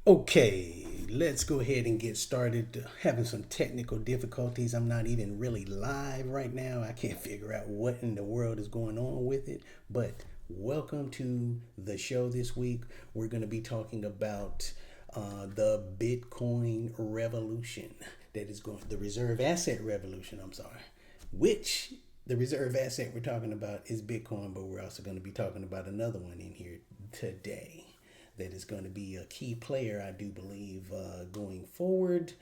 Okay, let's go ahead and get started. Having some technical difficulties. I'm not even really live right now. I can't figure out what in the world is going on with it. But welcome to the show this week. We're going to be talking about the Bitcoin revolution. That is going the reserve asset revolution. I'm sorry, which the reserve asset we're talking about is Bitcoin, but we're also going to be talking about another one in here today that is going to be a key player, I do believe, going forward.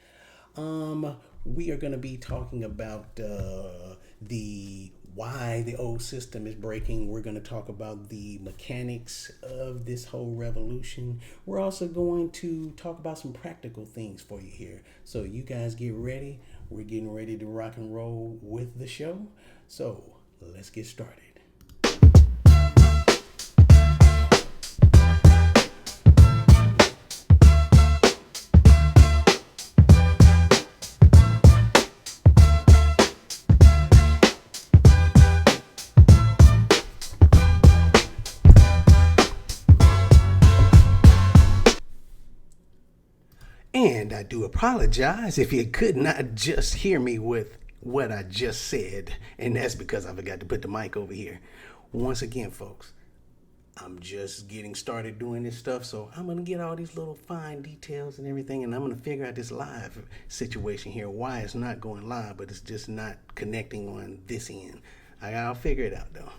We are going to be talking about the why the old system is breaking. We're going to talk about the mechanics of this whole revolution. We're also going to talk about some practical things for you here. So you guys get ready. We're getting ready to rock and roll with the show. So let's get started. And I do apologize if you could not just hear me with what I just said. And that's because I forgot to put the mic over here. Once again, folks, I'm just getting started doing this stuff. So I'm going to get all these little fine details and everything. And I'm going to figure out this live situation here. Why it's not going live, but it's just not connecting on this end. I'll figure it out though.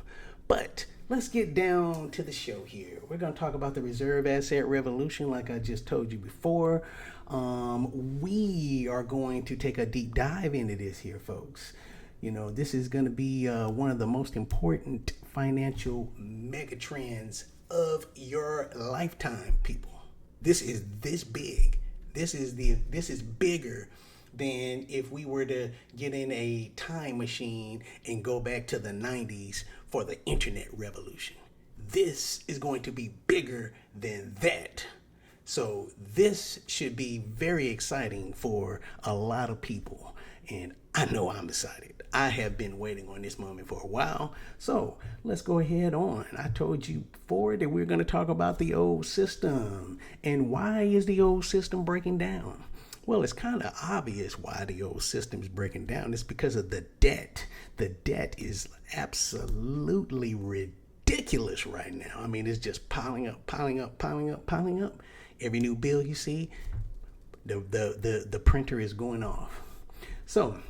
But let's get down to the show here. We're going to talk about the reserve asset revolution, like I just told you before. We are going to take a deep dive into this here, folks. You know, this is going to be one of the most important financial megatrends of your lifetime, people. This is this big. This is bigger than if we were to get in a time machine and go back to the 90s for the internet revolution. This is going to be bigger than that. So this should be very exciting for a lot of people. And I know I'm excited. I have been waiting on this moment for a while. So let's go ahead on. I told you before that we're going to talk about the old system. And why is the old system breaking down? Well, it's kind of obvious why the old system is breaking down. It's because of the debt. The debt is absolutely ridiculous right now. I mean, it's just piling up, piling up, piling up, piling up. Every new bill you see, the printer is going off. So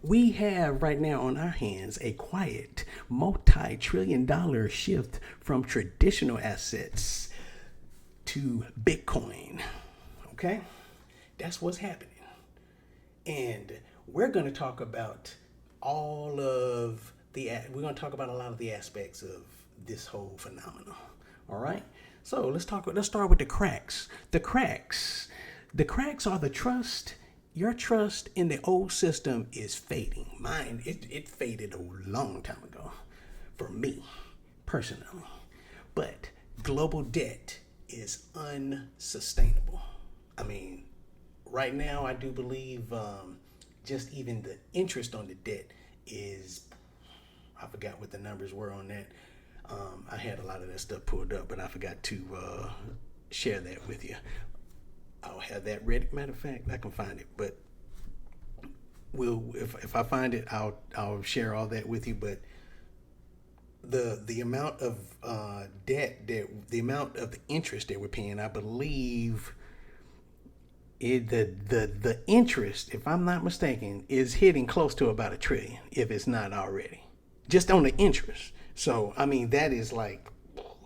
we have right now on our hands a quiet multi-trillion-dollar shift from traditional assets to Bitcoin. Okay? That's what's happening. And we're going to talk about we're going to talk about a lot of the aspects of this whole phenomenon. All right? So let's start with the cracks. The cracks are the trust. Your trust in the old system is fading. Mine, it faded a long time ago for me, personally. But global debt is unsustainable. I mean, right now, I do believe just even the interest on the debt is, I forgot what the numbers were on that. I had a lot of that stuff pulled up, but I forgot to share that with you. I'll have that ready. Matter of fact, I can find it, but if I find it, I'll share all that with you. But the amount of debt the amount of the interest that we're paying, I believe the interest, if I'm not mistaken, is hitting close to about $1 trillion, if it's not already, just on the interest. So I mean, that is like,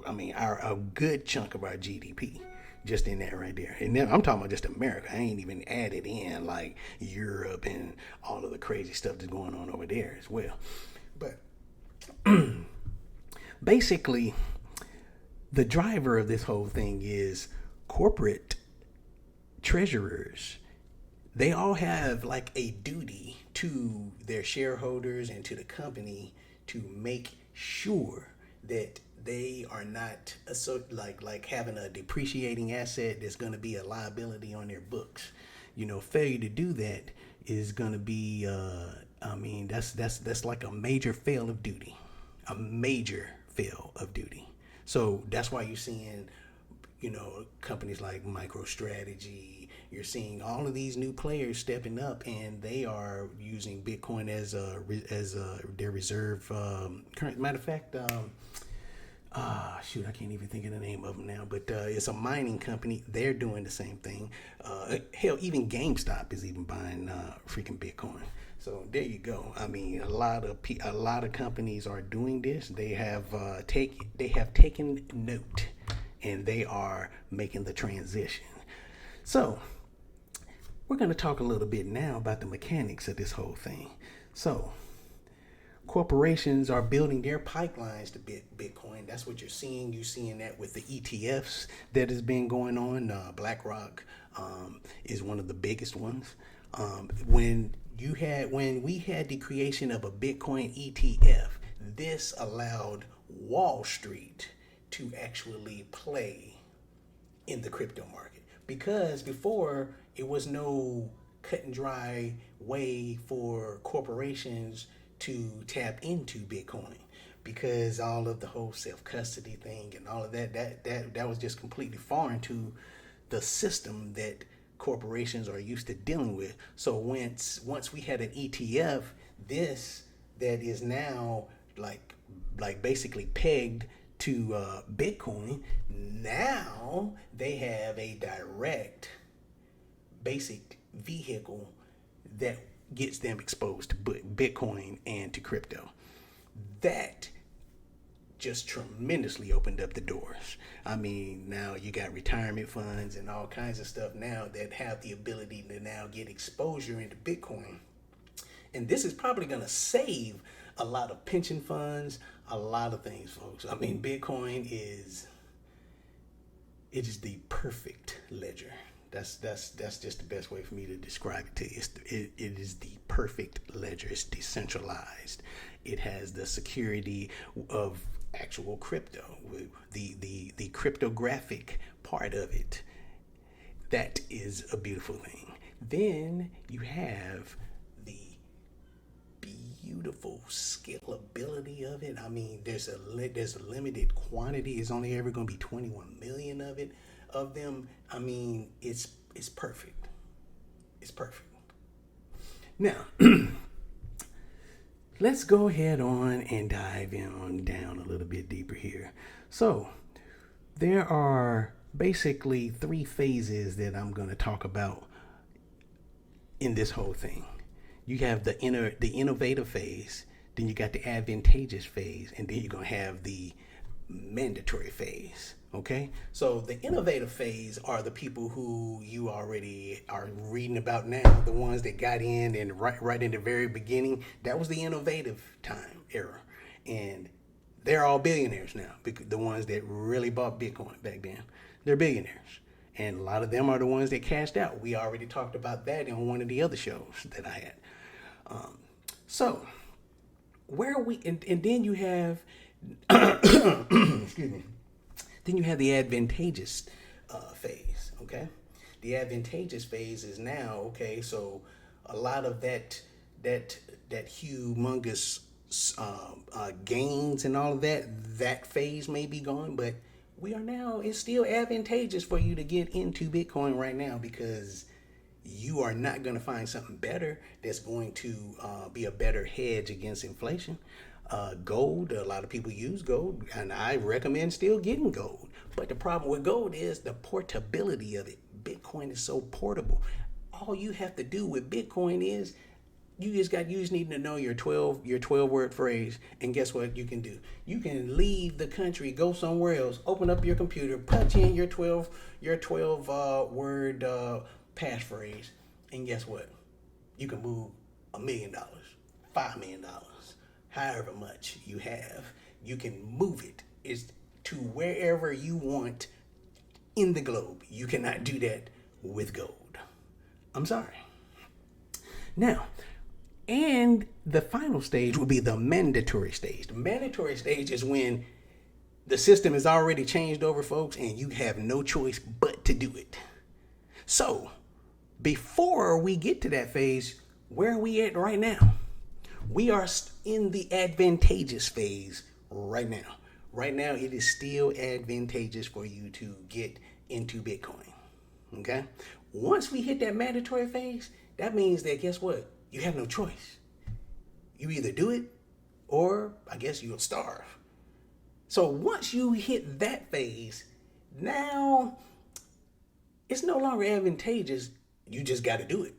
a good chunk of our GDP, just in that right there. And then I'm talking about just America. I ain't even added in like Europe and all of the crazy stuff that's going on over there as well. But basically, the driver of this whole thing is corporate treasurers. They all have like a duty to their shareholders and to the company to make sure that they are not like having a depreciating asset that's going to be a liability on their books. You know, failure to do that is going to be that's like a major fail of duty. A major fail of duty. So that's why you're seeing, companies like MicroStrategy. You're seeing all of these new players stepping up, and they are using Bitcoin as their reserve currency. Matter of fact, I can't even think of the name of them now, but it's a mining company. They're doing the same thing. Hell, even GameStop is even buying freaking Bitcoin. So there you go. I mean, a lot of companies are doing this. They have taken note, and they are making the transition. So we're going to talk a little bit now about the mechanics of this whole thing. So corporations are building their pipelines to Bitcoin. That's what you're seeing. You're seeing that with the ETFs that has been going on. BlackRock is one of the biggest ones. When we had the creation of a Bitcoin ETF, this allowed Wall Street to actually play in the crypto market, because before it was no cut and dry way for corporations to tap into Bitcoin, because all of the whole self-custody thing and all of that was just completely foreign to the system that corporations are used to dealing with. So once we had an ETF, this that is now like basically pegged to Bitcoin, now they have a direct basic vehicle that gets them exposed to Bitcoin and to crypto. That just tremendously opened up the doors. I mean, now you got retirement funds and all kinds of stuff now that have the ability to now get exposure into Bitcoin. And this is probably going to save a lot of pension funds, a lot of things, folks. I mean, Bitcoin is the perfect ledger. That's just the best way for me to describe it to you. It is the perfect ledger. It's decentralized. It has the security of actual crypto, the cryptographic part of it. That is a beautiful thing. Then you have the beautiful scalability of it. I mean, there's a limited quantity. It's only ever going to be 21 million of them. I mean, it's perfect. It's perfect. Now, let's go ahead on and dive down a little bit deeper here. So, there are basically 3 phases that I'm going to talk about in this whole thing. You have the innovative phase, then you got the advantageous phase, and then you're going to have the mandatory phase. Okay, so the innovative phase are the people who you already are reading about now, the ones that got in and right in the very beginning. That was the innovative time era, and they're all billionaires now. The ones that really bought Bitcoin back then, they're billionaires, and a lot of them are the ones that cashed out. We already talked about that in one of the other shows that I had. So where are we? And then you have, excuse me. Then you have the advantageous phase, okay? The advantageous phase is now, okay, so a lot of that humongous gains and all of that phase may be gone, but it's still advantageous for you to get into Bitcoin right now, because you are not going to find something better that's going to be a better hedge against inflation. Gold, a lot of people use gold, and I recommend still getting gold. But the problem with gold is the portability of it. Bitcoin is so portable. All you have to do with Bitcoin is you just need to know your 12 word phrase, and guess what you can do? You can leave the country, go somewhere else, open up your computer, punch in your 12 word passphrase, and guess what? You can move $1 million, $5 million. However much you have, you can move it to wherever you want in the globe. You cannot do that with gold. I'm sorry. Now, and the final stage will be the mandatory stage. The mandatory stage is when the system is already changed over, folks, and you have no choice but to do it. So, before we get to that phase, where are we at right now? We are in the advantageous phase right now. Right now, it is still advantageous for you to get into Bitcoin. Okay? Once we hit that mandatory phase, that means that guess what? You have no choice. You either do it or I guess you'll starve. So once you hit that phase, now it's no longer advantageous. You just got to do it.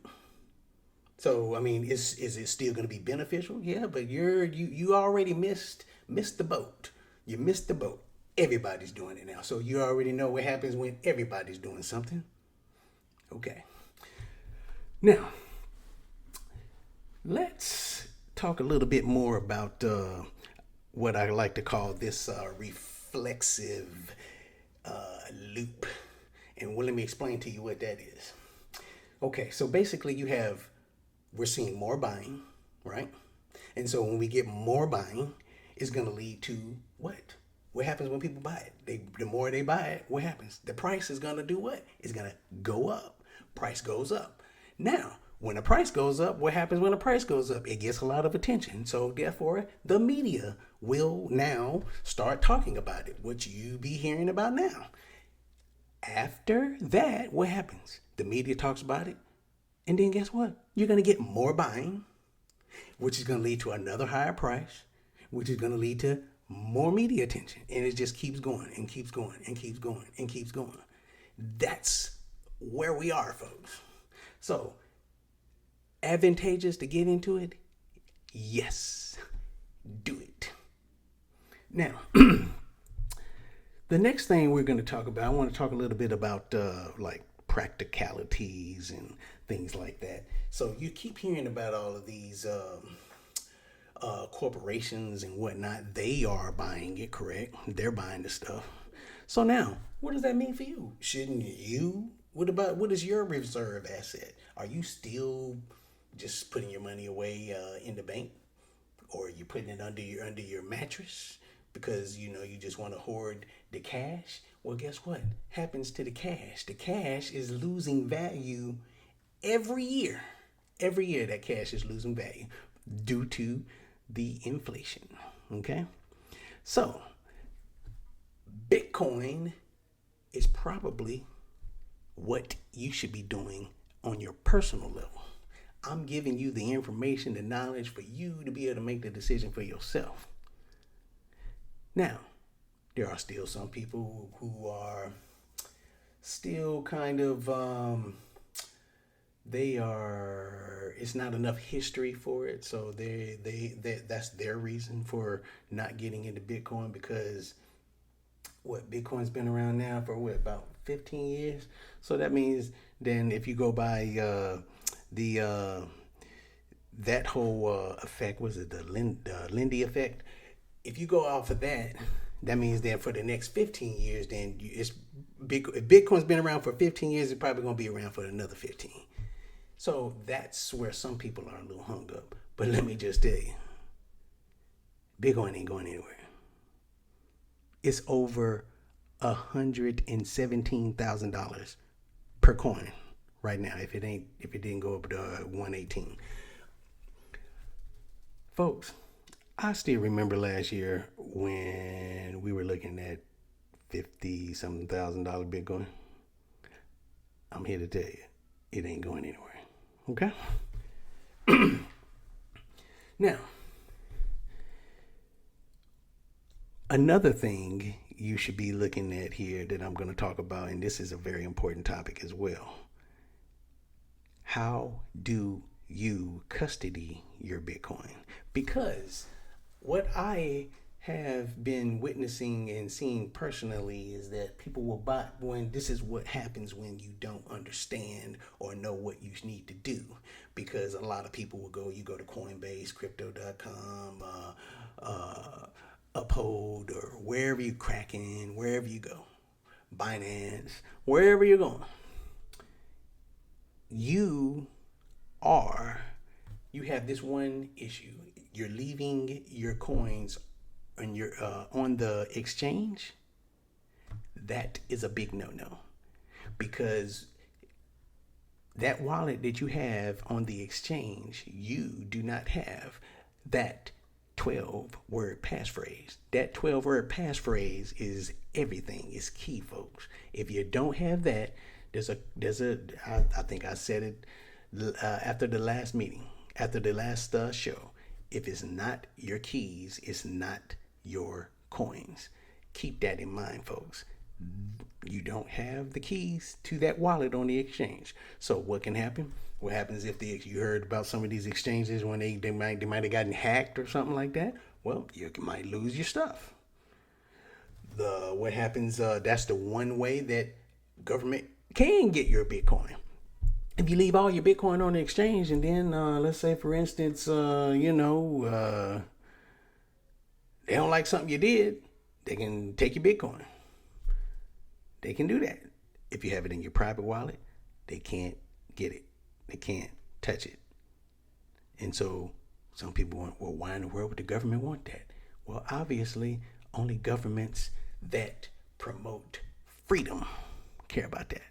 So I mean, is it still going to be beneficial? Yeah, but you already missed the boat. You missed the boat. Everybody's doing it now. So you already know what happens when everybody's doing something. Okay. Now, let's talk a little bit more about what I like to call this reflexive loop. And let me explain to you what that is. Okay, so basically we're seeing more buying, right? And so when we get more buying, it's going to lead to what? What happens when people buy it? The more they buy it, what happens? The price is going to do what? It's going to go up. Price goes up. Now, when the price goes up, what happens when the price goes up? It gets a lot of attention. So therefore, the media will now start talking about it, which you be hearing about now. After that, what happens? The media talks about it. And then guess what? You're going to get more buying, which is going to lead to another higher price, which is going to lead to more media attention. And it just keeps going and keeps going and keeps going and keeps going. That's where we are, folks. So, advantageous to get into it? Yes. Do it. Now, the next thing we're going to talk about, I want to talk a little bit about like practicalities and things like that. So you keep hearing about all of these corporations and whatnot. They are buying it, correct? They're buying the stuff. So now, what does that mean for you? Shouldn't you? What is your reserve asset? Are you still just putting your money away in the bank, or are you putting it under your mattress because you just want to hoard the cash? Well, guess what happens to the cash? The cash is losing value every year. Every year that cash is losing value due to the inflation. Okay? So, Bitcoin is probably what you should be doing on your personal level. I'm giving you the information, the knowledge for you to be able to make the decision for yourself. Now, there are still some people who are still kind of, it's not enough history for it. So that's their reason for not getting into Bitcoin, because Bitcoin's been around now for about 15 years. So that means then if you go by that whole effect, was it the Lindy effect? If you go off of that, that means that for the next 15 years, then if Bitcoin's been around for 15 years, it's probably going to be around for another 15. So that's where some people are a little hung up. But let me just tell you, Bitcoin ain't going anywhere. It's over $117,000 per coin right now. If it didn't go up to 118, folks. I still remember last year when we were looking at $50-something thousand Bitcoin. I'm here to tell you, it ain't going anywhere. Okay? Now, another thing you should be looking at here that I'm going to talk about, and this is a very important topic as well. How do you custody your Bitcoin? Because what I have been witnessing and seeing personally is that people will buy this is what happens when you don't understand or know what you need to do. Because a lot of people will you go to Coinbase, crypto.com, Uphold, or wherever you Kraken, wherever you go, Binance, wherever you're going, you have this one issue. You're leaving your coins on the exchange. That is a big no-no, because that wallet that you have on the exchange, you do not have that 12-word passphrase. That 12-word passphrase is everything. It's key, folks. If you don't have that, I think I said it after the last meeting, after the last show. If it's not your keys, it's not your coins. Keep that in mind, folks. You don't have the keys to that wallet on the exchange. So what can happen? What happens if you heard about some of these exchanges when they might have gotten hacked or something like that? Well, you might lose your stuff. What happens? That's the one way that government can get your Bitcoin. If you leave all your Bitcoin on the exchange, and then let's say, for instance, they don't like something you did, they can take your Bitcoin. They can do that. If you have it in your private wallet, they can't get it. They can't touch it. And so some people want, well, why in the world would the government want that? Well, obviously, only governments that promote freedom care about that.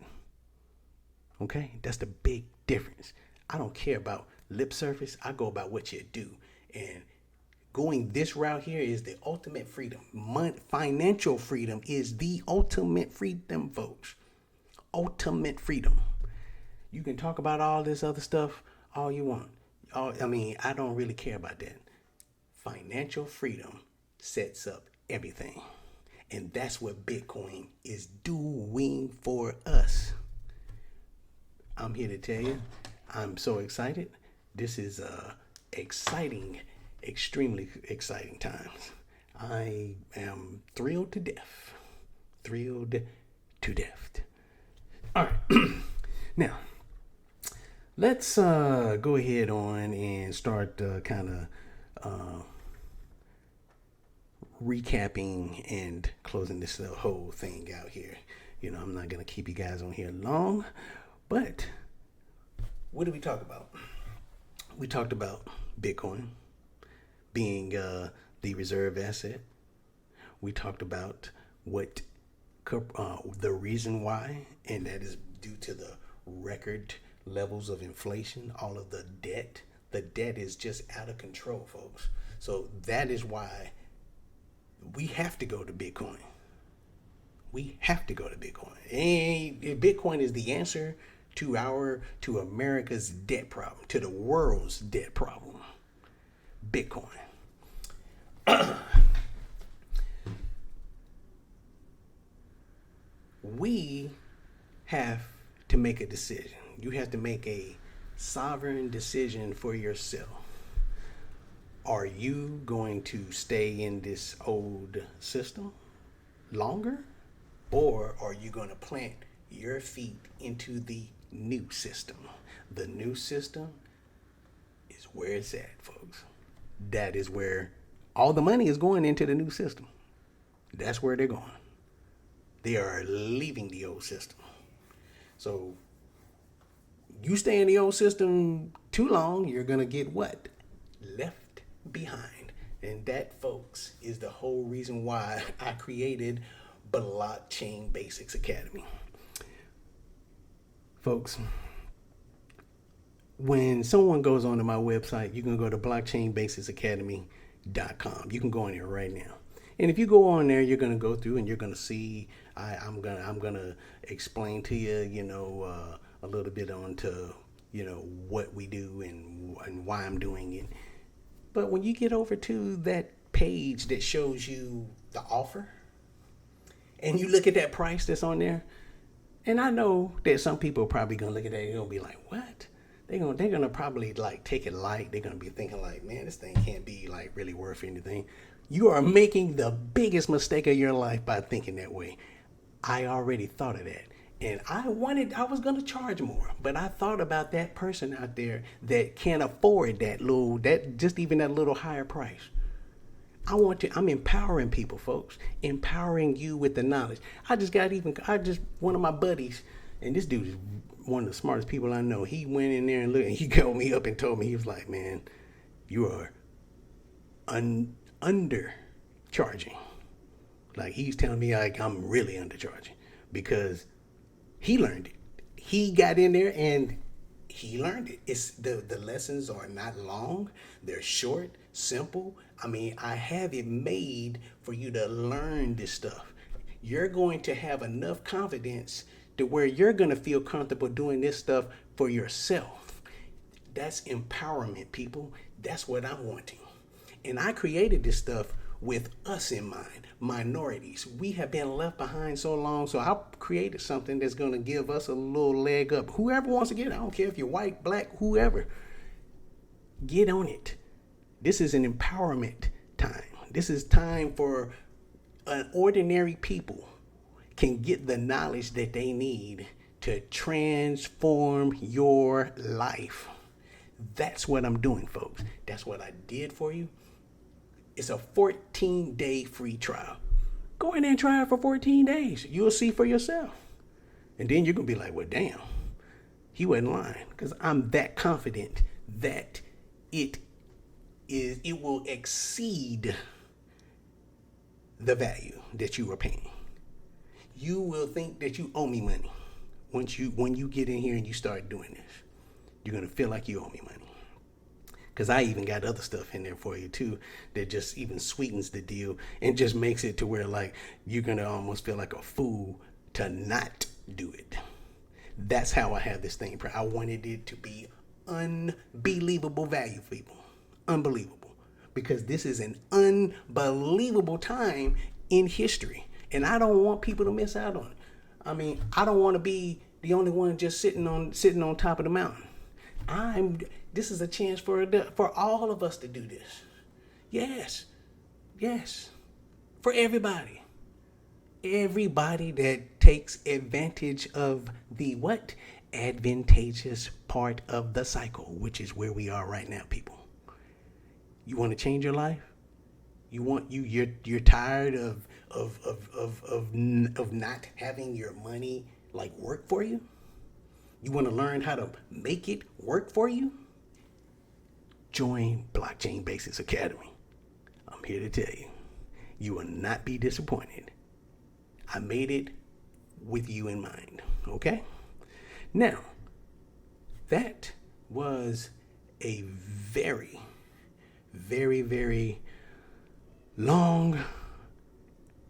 Okay? That's the big difference. I don't care about lip service. I go about what you do. And going this route here is the ultimate freedom. Financial freedom is the ultimate freedom, folks. Ultimate freedom. You can talk about all this other stuff all you want. I don't really care about that. Financial freedom sets up everything. And that's what Bitcoin is doing for us. I'm here to tell you, I'm so excited. This is exciting, extremely exciting times. I am thrilled to death. Thrilled to death. All right. Now, let's go ahead on and start kind of recapping and closing this whole thing out here. I'm not going to keep you guys on here long, but what did we talk about? We talked about Bitcoin being the reserve asset. We talked about the reason why, and that is due to the record levels of inflation, all of the debt. The debt is just out of control, folks. So that is why we have to go to Bitcoin. We have to go to Bitcoin. And Bitcoin is the answer to America's debt problem, to the world's debt problem. Bitcoin. We have to make a decision. You have to make a sovereign decision for yourself. Are you going to stay in this old system longer? Or are you going to plant your feet into the new system? The new system is where it's at, folks. That is where all the money is going, into the new system. That's where they're going. They are leaving the old system. So you stay in the old system too long, you're going to get what? Left behind. And that, folks, is the whole reason why I created Blockchain Basics Academy. Folks, when someone goes onto my website, you can go to blockchainbasicsacademy.com. You can go in there right now. And if you go on there, you're going to go through and you're going to see, I'm going to explain to you, a little bit onto, what we do and why I'm doing it. But when you get over to that page that shows you the offer, and you look at that price that's on there, and I know that some people are probably going to look at that and they'll be like, what? They're gonna probably take it light. They're going to be thinking like, man, this thing can't be really worth anything. You are making the biggest mistake of your life by thinking that way. I already thought of that. And I was going to charge more, but I thought about that person out there that can't afford that little higher price. I'm empowering people, folks, empowering you with the knowledge. One of my buddies, and this dude is one of the smartest people I know. He went in there and looked, and he called me up and told me, he was like, man, you are undercharging. Like, he's telling me I'm really undercharging because he learned it. He got in there and he learned it. It's the lessons are not long. They're short, simple. I mean, I have it made for you to learn this stuff. You're going to have enough confidence to where you're going to feel comfortable doing this stuff for yourself. That's empowerment, people. That's what I'm wanting. And I created this stuff with us in mind, minorities. We have been left behind so long, so I created something that's going to give us a little leg up. Whoever wants to get it, I don't care if you're white, black, whoever, get on it. This is an empowerment time. This is time for an ordinary people can get the knowledge that they need to transform your life. That's what I'm doing, folks. That's what I did for you. It's a 14-day free trial. Go in there and try it for 14 days. You'll see for yourself. And then you're going to be like, well, damn, he wasn't lying. Because I'm that confident that it will exceed the value that you are paying. You will think that you owe me money when you get in here and you start doing this. You're going to feel like you owe me money. Because I even got other stuff in there for you too that just even sweetens the deal and just makes it to where like you're going to almost feel like a fool to not do it. That's how I have this thing. I wanted it to be unbelievable value, people. Unbelievable. Because this is an unbelievable time in history. And I don't want people to miss out on it. I mean, I don't want to be the only one just sitting on top of the mountain. This is a chance for all of us to do this. Yes. For everybody. Everybody that takes advantage of the what? Advantageous part of the cycle, which is where we are right now, people. You want to change your life? You're tired of not having your money like work for you? You want to learn how to make it work for you? Join Blockchain Basics Academy. I'm here to tell you, you will not be disappointed. I made it with you in mind, okay? Now, that was a very, very, very long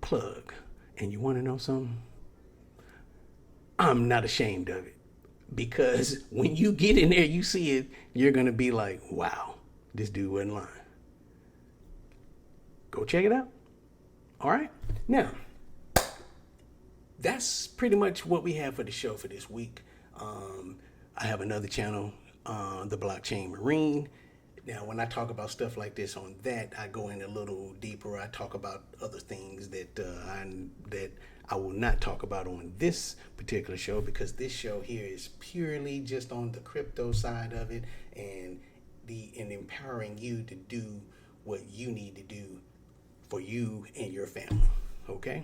plug. And you want to know something? I'm not ashamed of it. Because when you get in there, you see it, you're going to be like, wow, this dude wasn't lying. Go check it out. All right. Now, that's pretty much what we have for the show for this week. I have another channel, The Blockchain Marine. Now, when I talk about stuff like this on that, I go in a little deeper. I talk about other things that I will not talk about on this particular show, because this show here is purely just on the crypto side of it and empowering you to do what you need to do for you and your family. Okay?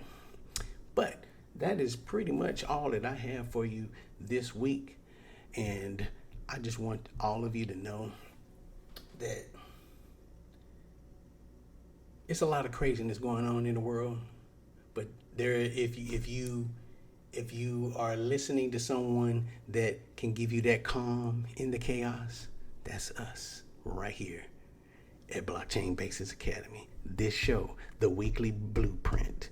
But that is pretty much all that I have for you this week. And I just want all of you to know that it's a lot of craziness going on in the world, but if you are listening to someone that can give you that calm in the chaos, that's us right here at Blockchain Basics Academy. This show, the weekly blueprint.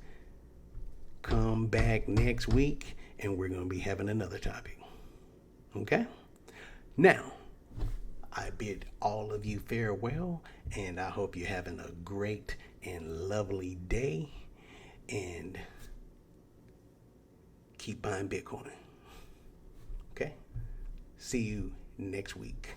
Come back next week and we're going to be having another topic. Okay? Now, I bid all of you farewell, and I hope you're having a great and lovely day, and keep buying Bitcoin. Okay? See you next week.